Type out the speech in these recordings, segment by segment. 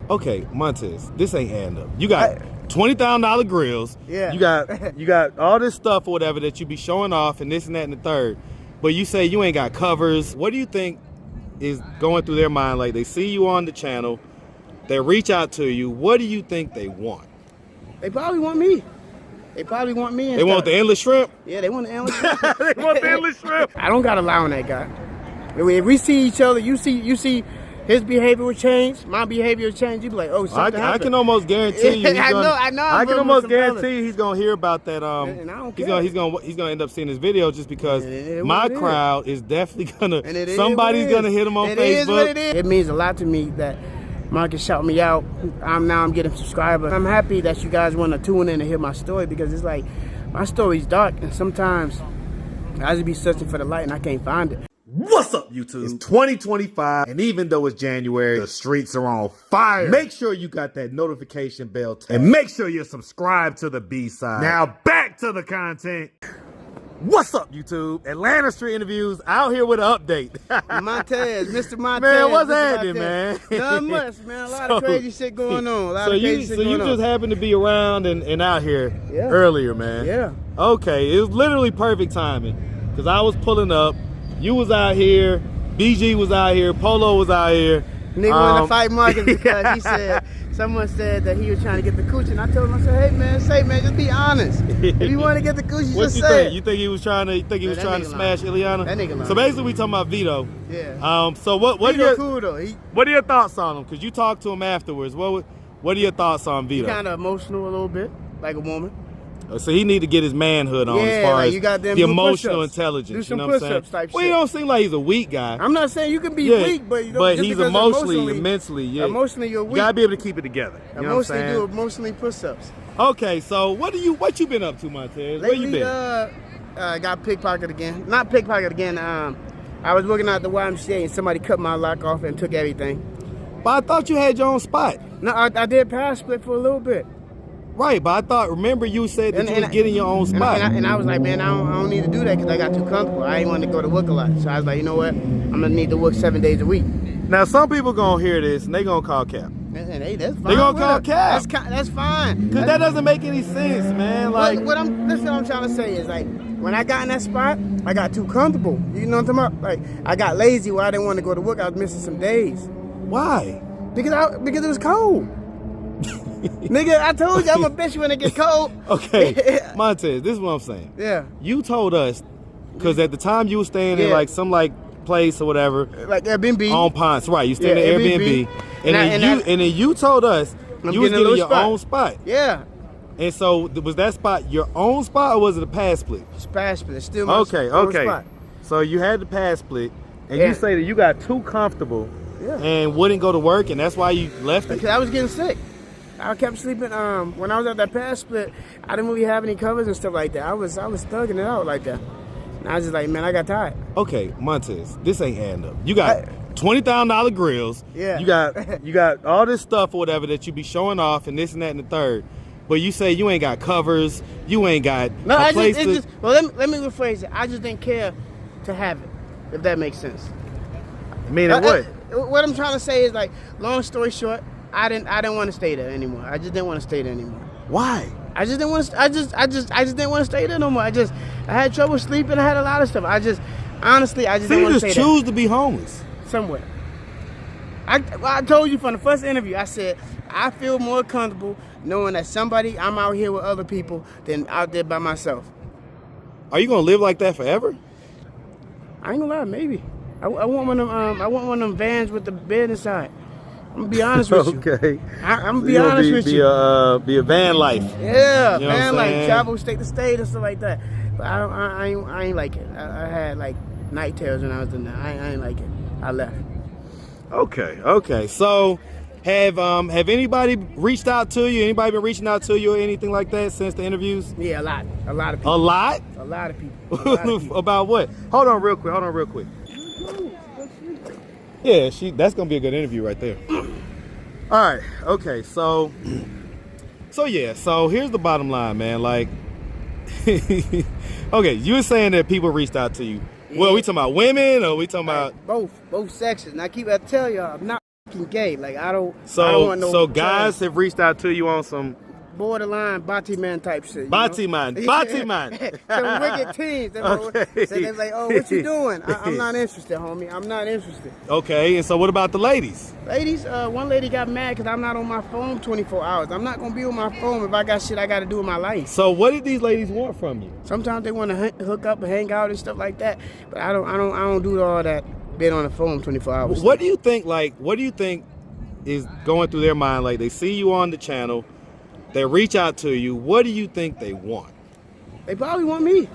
Okay, Montez, this ain't adding up. You got $20,000 grills. Yeah. You got all this stuff or whatever that you be showing off and this and that and the third. But you say you ain't got covers. What do you think is going through their mind? Like, they see you on the channel, they reach out to you. What do you think they want? They probably want me. They probably want me. They want the endless shrimp? Yeah, they want the endless shrimp. They want the endless shrimp. I don't got to lie on that guy. If we see each other, you see his behavior will change, my behavior will change. You be like, oh, something happened. I can almost guarantee you. I know. I can almost guarantee he's gonna hear about that. And I don't care. He's gonna end up seeing this video just because my crowd is definitely gonna. Somebody's gonna hit him on Facebook. Is what it is. It means a lot to me that Marcus shout me out. I'm getting subscribers. I'm happy that you guys want to tune in and hear my story, because it's like my story's dark, and sometimes I just be searching for the light and I can't find it. What's up, YouTube? It's 2025, and even though it's January, the streets are on fire. Make sure you got that notification bell, and make sure you're subscribed to the B-side. Now back to the content. What's up, YouTube? Atlanta Street Interviews out here with an update. Montez, Mr. Montez. Man, what's happening, man? Not much, man. A lot of crazy shit going on. So you just happened to be around and out here earlier, man. Yeah. Okay, it was literally perfect timing, because I was pulling up. You was out here, BG was out here, Polo was out here. Nigga wanted to fight Marcus because he said, someone said that he was trying to get the coochie, and I told him, I said, hey man, just be honest. If you want to get the coochie, just say it. You think he was trying to smash Ileana? That nigga lying. So basically we talking about Vito. Yeah. So what are your your thoughts on him? Because you talked to him afterwards. What are your thoughts on Vito? Kind of emotional a little bit, like a woman. So he need to get his manhood on as far like as you got the emotional intelligence. Do some you know what I'm saying? type well, shit. He don't seem like he's a weak guy. I'm not saying you can be weak, but you don't, he's emotionally, mentally, emotionally you're weak. You gotta be able to keep it together. You know what I'm saying? Do emotionally push-ups. Okay, so what you been up to, Montez? Where you been? Got pickpocketed again. Not pickpocketed again. I was working out at the YMCA and somebody cut my lock off and took everything. But I thought you had your own spot. No, I did pass split for a little bit. Right, but remember you said that you was getting your own spot. And I was like, man, I don't need to do that because I got too comfortable. I ain't want to go to work a lot. So I was like, you know what? I'm going to need to work 7 days a week. Now, some people going to hear this and they going to call cap. Hey, that's fine. They going to call cap. That's fine. Because that doesn't make any sense, man. Like, what I'm trying to say is, like, when I got in that spot, I got too comfortable. You know what I'm talking about? Like, I got lazy where I didn't want to go to work. I was missing some days. Why? Because it was cold. Nigga, I told you I'm a bitch when it get cold. Okay, Montez, this is what I'm saying. Yeah. You told us, because at the time you were staying in like some place or whatever. Like Airbnb. On Ponce, right. You staying in Airbnb. And then you told us you was getting your own spot. Yeah. And so was that spot your own spot or was it a pass split? It's pass split. It's still my own spot. So you had the pass split and you say that you got too comfortable and wouldn't go to work, and that's why you left it? Because I was getting sick. I kept sleeping. When I was at that pass split, I didn't really have any covers and stuff like that. I was thugging it out like that. And I was just like, man, I got tired. Okay, Montez, this ain't adding up. You got $20,000 grills. Yeah. You got all this stuff or whatever that you be showing off and this and that and the third. But you say you ain't got covers. You ain't got a place to... Well, let me rephrase it. I just didn't care to have it, if that makes sense. Meaning what? What I'm trying to say is, like, long story short, I didn't want to stay there anymore. I just didn't want to stay there anymore. Why? I just didn't want to. I just didn't want to stay there no more. I had trouble sleeping. I had a lot of stuff. Honestly, I just didn't want to stay there. You just choose to be homeless somewhere. I told you from the first interview. I said I feel more comfortable knowing that I'm out here with other people than out there by myself. Are you gonna live like that forever? I ain't gonna lie, maybe. I want one of them. I want one of them vans with the bed inside. I'm gonna be honest with you. Okay. I'm gonna be honest with you. Be a van life. Yeah, you know van life, travel state to state and stuff like that. But I ain't like it. I had like night terrors when I was in there. I ain't like it. I left. Okay. So, have anybody reached out to you? Anybody been reaching out to you or anything like that since the interviews? Yeah, a lot of people. A lot? A lot of people. About what? Hold on real quick. Yeah, that's gonna be a good interview right there. All right, okay, so here's the bottom line, man. Like, okay, you were saying that people reached out to you. Yeah. Well, we talking about women or we talking about both sexes? And I tell y'all, I'm not gay. Like I don't So want no guys have reached out to you on some borderline Bati man type shit. Bati man. Some wicked teens. Okay. So they're like, oh, what you doing? I'm not interested, homie. I'm not interested. Okay, and so what about the ladies? Ladies, one lady got mad because I'm not on my phone 24 hours. I'm not gonna be on my phone if I got shit I got to do in my life. So what did these ladies want from you? Sometimes they want to hook up and hang out and stuff like that, but I don't do all that. Being on the phone 24 hours. What do you think? What do you think is going through their mind? Like they see you on the channel. They reach out to you. What do you think they want? They probably want me.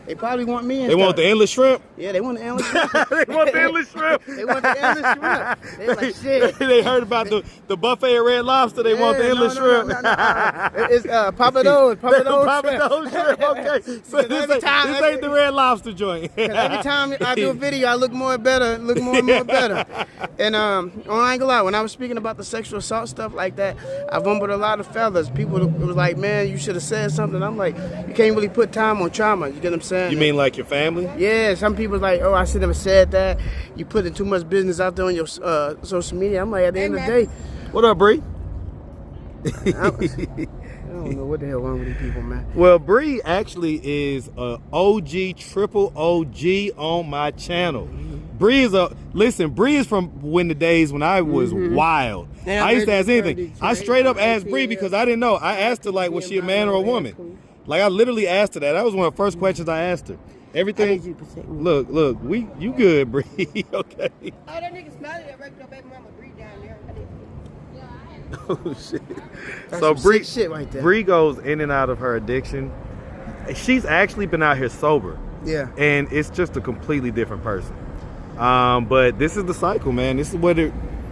They probably want me. They want the endless shrimp? Yeah, they want the endless shrimp. They want the endless shrimp. They want the endless shrimp. They like, shit. They heard about the buffet at Red Lobster. They want the endless shrimp. It's Papa Do's. Papa Do's shrimp. Okay. So this ain't the Red Lobster joint. Every time I do a video, I look more and better. And I ain't gonna lie, when I was speaking about the sexual assault stuff like that, I rumbled a lot of fellas. People was like, man, you should have said something. I'm like, you can't really put time on trauma. You get what I'm saying? You mean like your family? Yeah, some people's like, oh, I should have said that. You putting too much business out there on your social media. I'm like, at the end of the day. What up, Bree? I don't know what the hell wrong with these people, man. Well, Bree actually is a OG, triple OG on my channel. Bree is from when the days when I was wild. I used to ask anything. I straight up asked Bree because I didn't know. I asked her like, was she a man or a woman? Like I literally asked her that. That was one of the first questions I asked her. Everything. Look, you good, Bree? Okay. Oh, that nigga smiling at regular baby mama Bree down there. Oh shit. That's So Bree shit right there. Bree goes in and out of her addiction. She's actually been out here sober. Yeah. And it's just a completely different person. But this is the cycle, man. This is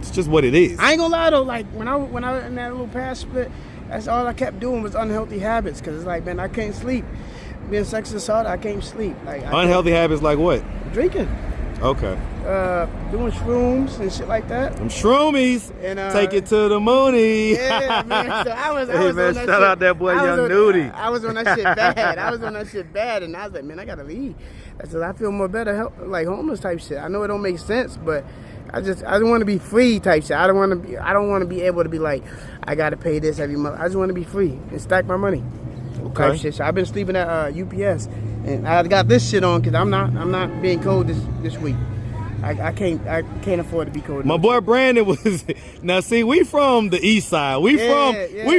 it's just what it is. I ain't gonna lie though, like when I was in that little past split, that's all I kept doing was unhealthy habits. Cause it's like, man, I can't sleep. Being sexually assaulted, I can't sleep. Like unhealthy habits like what? Drinking. Okay. Doing shrooms and shit like that. Them shroomies. And take it to the moony. Yeah, man. So I was hey on man, that shout shit. out that boy Young Nudie. I was on that shit bad. And I was like, man, I gotta leave. I said, I feel more better, like homeless type shit. I know it don't make sense, but I don't want to be free type shit. I don't want to be able to be like, I gotta pay this every month. I just want to be free and stack my money. Okay. Type shit. So I've been sleeping at UPS, and I got this shit on because I'm not being cold this week. I can't afford to be cold. My boy Brandon was now. See, we from the east side. We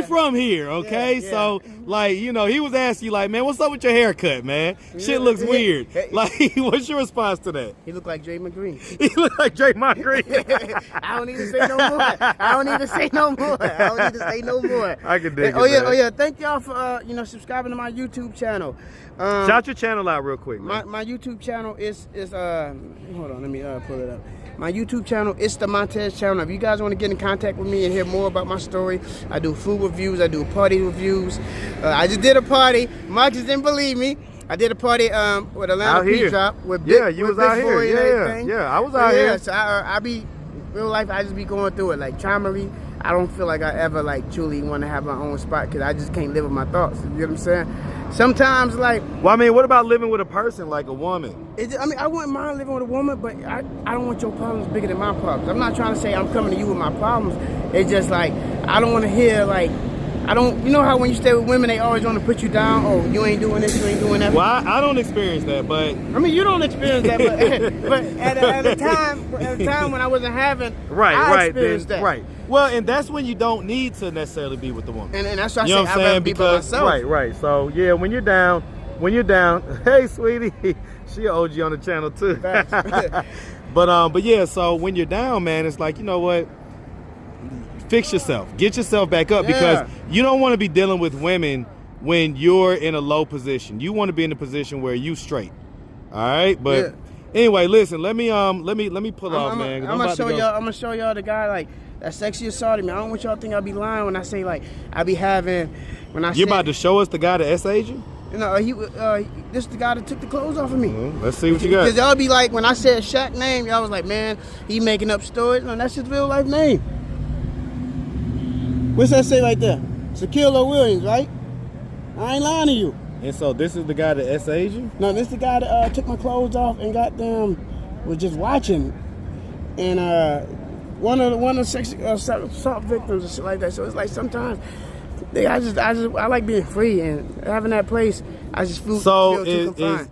from here. Okay, yeah. So like he was asking you like, man, what's up with your haircut, man? Shit looks weird. Like, what's your response to that? He looked like Jay McGreen. He looked like Jay McGreen. I don't need to say no more. I can dig it. Oh yeah. Thank y'all for subscribing to my YouTube channel. Shout your channel out real quick, man. My YouTube channel is hold on, let me pull it up. My YouTube channel is the MONTEZ channel. If you guys want to get in contact with me and hear more about my story, I do food reviews, I do party reviews. I just did a party. Mark just didn't believe me. I did a party with Atlanta Beat Drop with Big, you was Big out Boy here. and Yeah, I was out here. So I be real life. I just be going through it like traumally. I don't feel like I ever like truly want to have my own spot because I just can't live with my thoughts. You know what I'm saying? Sometimes like. Well, I mean, what about living with a person like a woman? I wouldn't mind living with a woman, but I don't want your problems bigger than my problems. I'm not trying to say I'm coming to you with my problems. It's just like I don't want to hear like. You know how when you stay with women, they always want to put you down. Oh, you ain't doing this, you ain't doing that. Well, I don't experience that, but I mean, you don't experience that, but at a time when I wasn't having, I experienced that. Right. Well, and that's when you don't need to necessarily be with the woman. And that's why I say I'd rather be by myself. Right. So yeah, when you're down, hey sweetie, she an OG on the channel too. But yeah, so when you're down, man, it's like, you know what? Fix yourself. Get yourself back up because you don't want to be dealing with women when you're in a low position. You want to be in a position where you straight. All right? But anyway, listen, let me pull off, man. I'm gonna show y'all the guy like that sexy assaulted me. I don't want y'all to think I'll be lying when I say like I be having when I You about to show us the guy that SA'd you? No, this is the guy that took the clothes off of me. Well, let's see what you got. Because y'all be like, when I said Shaq name, y'all was like, man, he making up stories. No, that's his real life name. What's that say right there? Shaquille O'Williams, right? I ain't lying to you. And so this is the guy that SA'd you? No, this is the guy that took my clothes off and was just watching. And one of the sexual assault victims and shit like that. So it's like sometimes I like being free and having that place. I just feel too confined.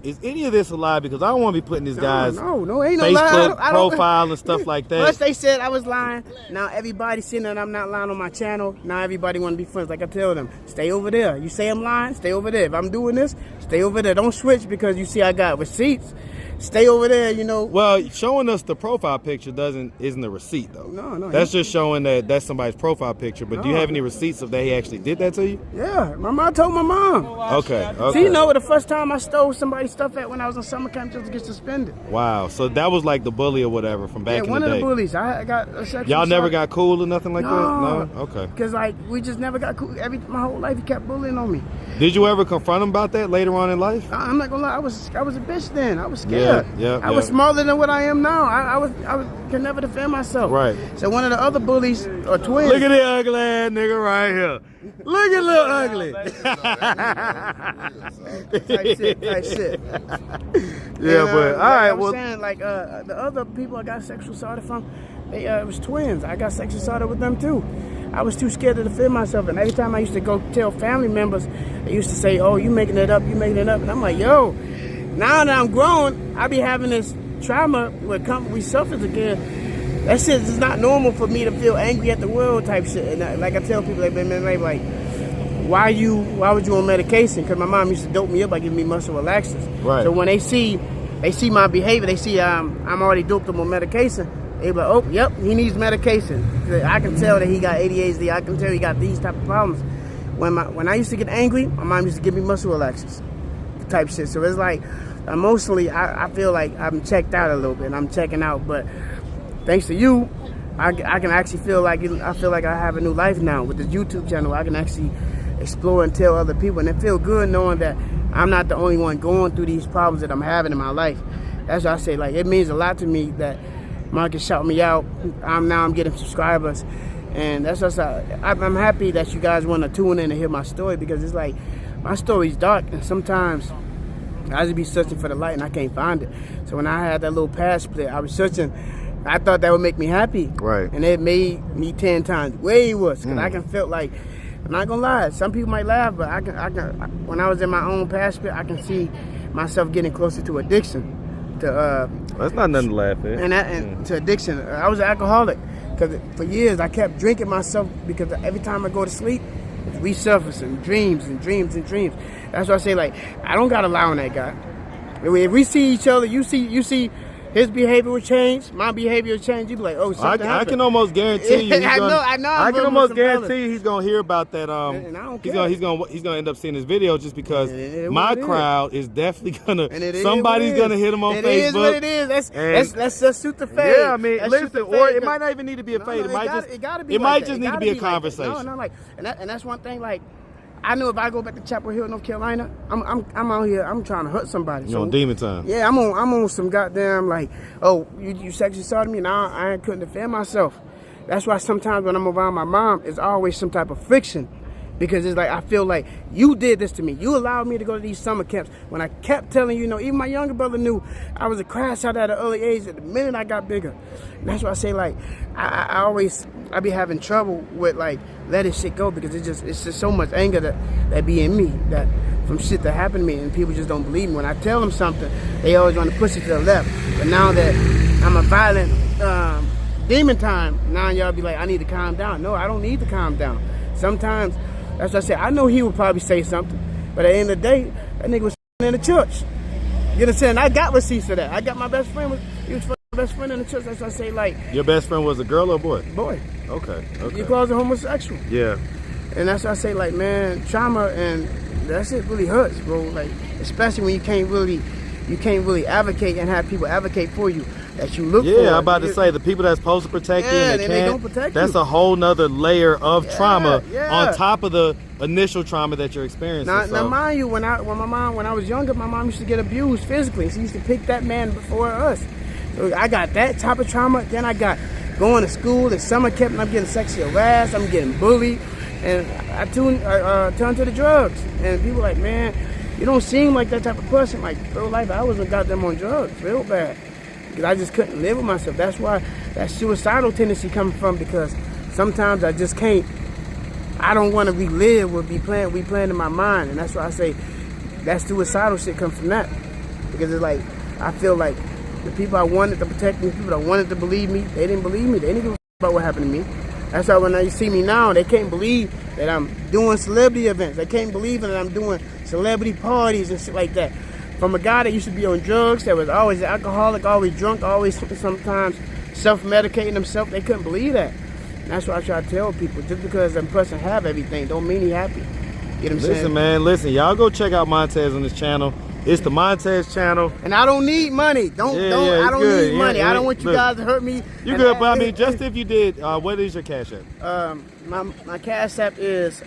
Is any of this a lie? Because I don't want to be putting this guy's no, ain't no Facebook lie. profile and stuff like that. First they said I was lying. Now everybody seeing that I'm not lying on my channel. Now everybody want to be friends. Like I tell them, stay over there. You say I'm lying, stay over there. If I'm doing this, stay over there. Don't switch because you see I got receipts. Stay over there, you know. Well, showing us the profile picture isn't a receipt though. No. That's just showing that that's somebody's profile picture. But do you have any receipts of that he actually did that to you? Yeah, my mom told my mom. Okay. See, you know, the first time I stole somebody's stuff at when I was in summer camp just to get suspended. Wow. So that was like the bully or whatever from back in the day. Yeah, one of the bullies. I got a sexual Y'all never assault. got cool or nothing like that? No. Okay. Because like we just never got cool. My whole life he kept bullying on me. Did you ever confront him about that later on in life? I'm not gonna lie. I was a bitch then. I was scared. I was smaller than what I am now. I could never defend myself. Right. So one of the other bullies or twins. Look at the ugly ass nigga right here. Look at little ugly. Type shit. Yeah, but all right. I was saying like the other people I got sexual assaulted from, it was twins. I got sexual assaulted with them too. I was too scared to defend myself, and every time I used to go tell family members, they used to say, "Oh, you making it up, you making it up," and I'm like, "Yo." Now that I'm grown, I be having this trauma when we suffer again. That shit is not normal for me to feel angry at the world type shit. And like I tell people, like why would you on medication? Because my mom used to dope me up by giving me muscle relaxers. Right. So when they see my behavior, they see I'm already doped up on medication. They be like, oh, yep, he needs medication. I can tell that he got ADHD. I can tell he got these type of problems. When I used to get angry, my mom used to give me muscle relaxers type shit. So it's like emotionally, I feel like I'm checked out a little bit. I'm checking out, but thanks to you, I can actually feel like I have a new life now with this YouTube channel. I can actually explore and tell other people, and it feels good knowing that I'm not the only one going through these problems that I'm having in my life. That's why I say, like, it means a lot to me that Marcus shout me out. I'm getting subscribers, and that's just I'm happy that you guys want to tune in and hear my story, because it's like my story's dark, and sometimes I just be searching for the light and I can't find it. So when I had that little past split, I was searching. I thought that would make me happy, right? And it made me 10 times way worse, because I can feel like, I'm not gonna lie, some people might laugh, but I can when I was in my own past split, I can see myself getting closer to addiction. That's not nothing to laugh at. And to addiction. I was an alcoholic because for years I kept drinking myself, because every time I go to sleep, it's resurfacing dreams and dreams and dreams. That's why I say, like, I don't gotta lie on that guy. If we see each other, you see his behavior will change, my behavior will change. You be like, oh, something happened. I can almost guarantee you. I know. I can almost guarantee he's gonna hear about that. And I don't care. He's gonna end up seeing this video just because my crowd is definitely gonna. Somebody's gonna hit him on Facebook. It is what it is. Let's just shoot the fade. Yeah, I mean, listen, or it might not even need to be a fade. It might just need to be a conversation. No, like, and that's one thing. Like, I know if I go back to Chapel Hill, North Carolina, I'm out here. I'm trying to hurt somebody. You on demon time? Yeah, I'm on some goddamn, like, oh, you sexually assaulted me. Now I couldn't defend myself. That's why sometimes when I'm around my mom, it's always some type of friction, because it's like I feel like you did this to me. You allowed me to go to these summer camps when I kept telling you, even my younger brother knew I was a crash out at an early age. At the minute I got bigger, and that's why I say, like, I be having trouble with, like, letting shit go, because it's just so much anger that be in me, that from shit that happened to me, and people just don't believe me. When I tell them something, they always want to push it to the left. But now that I'm a violent demon time, now y'all be like, I need to calm down. No, I don't need to calm down. Sometimes, that's what I say, I know he would probably say something, but at the end of the day, that nigga was in the church. You understand? I got receipts for that. I got my best friend, he was my best friend in the church. That's why I say, like, your best friend was a girl or a boy? Boy. Okay. You calls a homosexual. Yeah. And that's why I say, like, man, trauma and that shit really hurts, bro. Like, especially when you can't really advocate and have people advocate for you that you look for. Yeah, I'm about to say, the people that's supposed to protect you and they don't protect you. That's a whole nother layer of trauma on top of the initial trauma that you're experiencing. Now mind you, when I was younger, my mom used to get abused physically. She used to pick that man before us. So I got that type of trauma. Then I got going to school and summer camp, and I'm getting sexually harassed. I'm getting bullied, and I turned to the drugs. And people like, man, you don't seem like that type of person. Like, real life, I was goddamn on drugs, real bad, because I just couldn't live with myself. That's why that suicidal tendency coming from, because sometimes I just can't. I don't want to relive what we playing in my mind, and that's why I say that suicidal shit comes from that. Because it's like, I feel like the people I wanted to protect me, the people that wanted to believe me, they didn't believe me. They didn't give a about what happened to me. That's why when they see me now, they can't believe that I'm doing celebrity events. They can't believe that I'm doing celebrity parties and shit like that. From a guy that used to be on drugs, that was always an alcoholic, always drunk, always sometimes self-medicating himself, they couldn't believe that. And that's why I try to tell people, just because a person have everything don't mean he happy. You know what I'm saying? Listen, man, listen, y'all go check out Montez on this channel. It's the Montez channel. And I don't need money. I don't need money. I don't want you guys to hurt me. You good, but I mean, just if you did, what is your cash app? My cash app is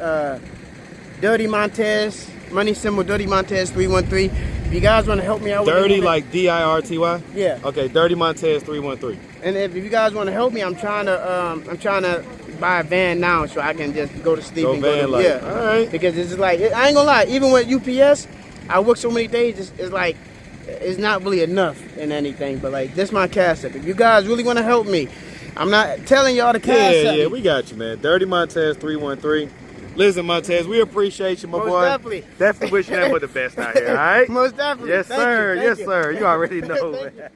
Dirty Montez, money symbol Dirty Montez 313. If you guys want to help me out with Dirty like D-I-R-T-Y? Yeah. Okay, Dirty Montez 313. And if you guys want to help me, I'm trying to buy a van now so I can just go to sleep and go to life. Yeah. All right. Because it's just like, I ain't gonna lie, even with UPS, I work so many days, it's like, it's not really enough in anything. But like, this my cash app. If you guys really want to help me, I'm not telling y'all to cash app. Yeah, we got you, man. Dirty Montez 313. Listen, Montez, we appreciate you, my boy. Definitely. Definitely wish you nothing but the best out here, all right? Most definitely. Yes, sir. Thank Yes, you. sir. You already know, man.